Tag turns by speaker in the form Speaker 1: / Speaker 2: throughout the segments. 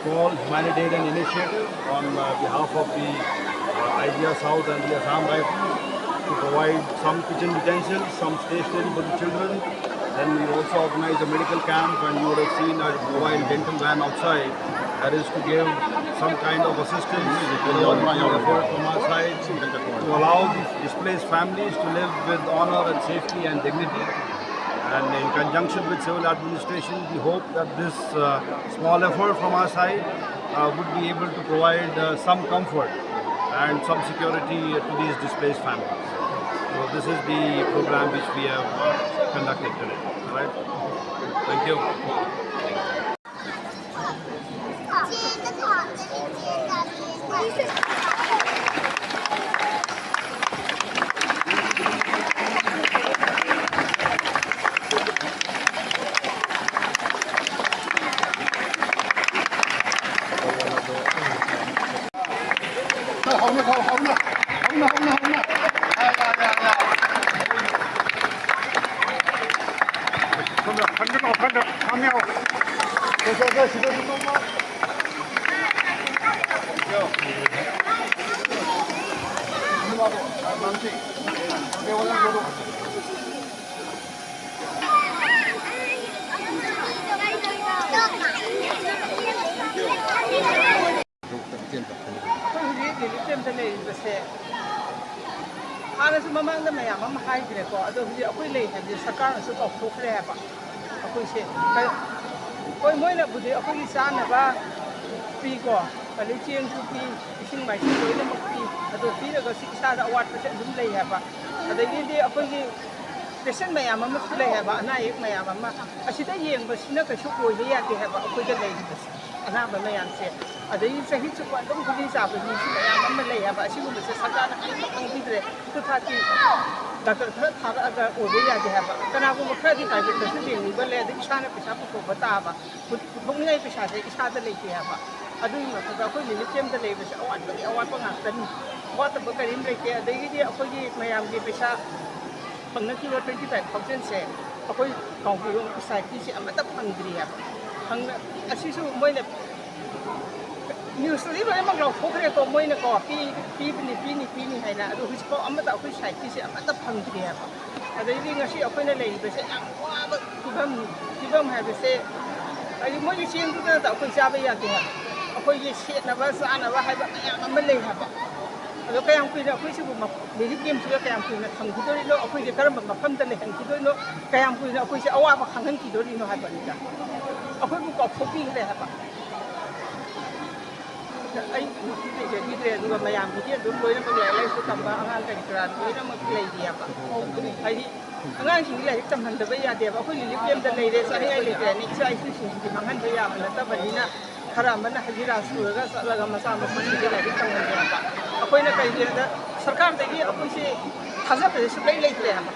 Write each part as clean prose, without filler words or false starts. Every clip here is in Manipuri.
Speaker 1: small humanitarian initiative on behalf of the Idea South and the Assam Rifle to provide some kitchen utensils, some stationery for the children. Then we also organized a medical camp, and you would have seen a mobile dental van outside. That is to give some kind of assistance effort from our side to allow these displaced families to live with honor and safety and dignity. And in conjunction with civil administration, we hope that this small effort from our side would be able to provide some comfort and some security to these displaced families. So this is the program which we have conducted today. All right? Thank you.
Speaker 2: 하나서 mamangda mayam am haigre ko ado hu akoi lei ha sarkar su tok thokre ha ba akoi se koi moina budi akoi sana ba pi ko pali chiang chu pi ising mai chu koi na mak pi ado pi ra ga si sa da awat pa dum lei ha ba ado ni akoi gi patient mayam am su lei ha ba na yek mayam am asida yeng ba sina ka shu koi ya ke ha ba akoi ga lei ba ana ba mayam se ada yi sahi chu kwa dum kuli sa ba ni si mayam am lei ha ba si bu se sarkar na ang bi dre tu tha ki doctor khara tha aga obe ya ke ha ba kana bu khara di tai be su ding ba le di sa na pisa ko ba ta ba thong ngai pisa se isa da le ke ha ba adu ma ka ko ni kem da le ba awat pa nga tan wa ta ba ka rim le ke ada gi di ko gi mayam gi pisa pang na ki 25,000 se akoi kong pi rong sai ki si amata pang dri ha pang asi su moi na news li ba mang lo phokre ko moi na ko pi ni hai na adu his ko amata akoi sai ki si amata phang dri ha ada ri ngasi akoi na lei ba se yang wa ba kibam ha ba se ai moi ji chen du da akoi sa ba ya ke ha akoi ye se na ba sa na ba hai ba yang am lei ha ba ado kayang pina akoi si bu ma ni game su kayang pina thang ki dori no akoi je karam ma pham da le hang ki dori no kayang pina akoi si awa ba khang han ki dori no ha ba ni da akoi bu ko phopi le ha ba ai ni de du ma yam ki du loi na ma le su tam ba angan ka kran ni na ma le di ya ba ai di angan ki le tam han da ba ya de ba akoi ni game da le de sa ai le de ni sai si ki ma han ba ya ma ta ba ni na khara ma na hajira su ga sa la ga ma sa ma ni de le tam han ya ba akoi na kai da sarkar da gi akoi se hazab de su lai le ha ba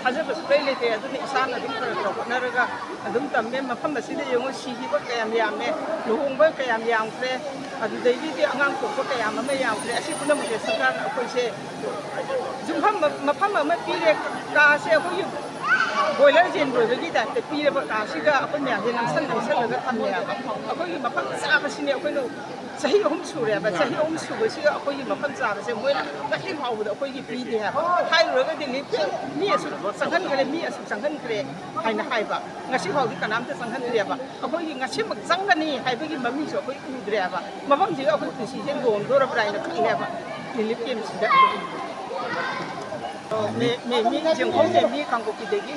Speaker 2: hazab su lai le te adu ni sa na dum khara ko na ra adum tam me ma pham si de yong si gi ba kayam yam me luhung ba kayam yam kre adu dei di angang ko ko kayam ma yam kre asi puna mo sarkar akoi se zum pham ma pham ma pi le ka se akoi boiler jen bro gi da te pi le ba ka si ga akoi nya jen nam san la ga tham ya ba akoi ma pham sa ba si ne akoi no sahi hom su re ba sahi hom su ba si ga akoi ma pham sa ba se moi na hi hau da akoi gi pi de ha hai ro ga de li mi asu sanghan kare mi asu sanghan kare hai na hai ba ngasi hau gi kanam te sanghan re ba akoi gi ngasi mak sang ga ni hai ba gi mami so akoi ku dre ba ma pham ji akoi ku si jen gon do ra brai na khang le ba ni li kem si da me jeng khom me mi kang ko ki de gi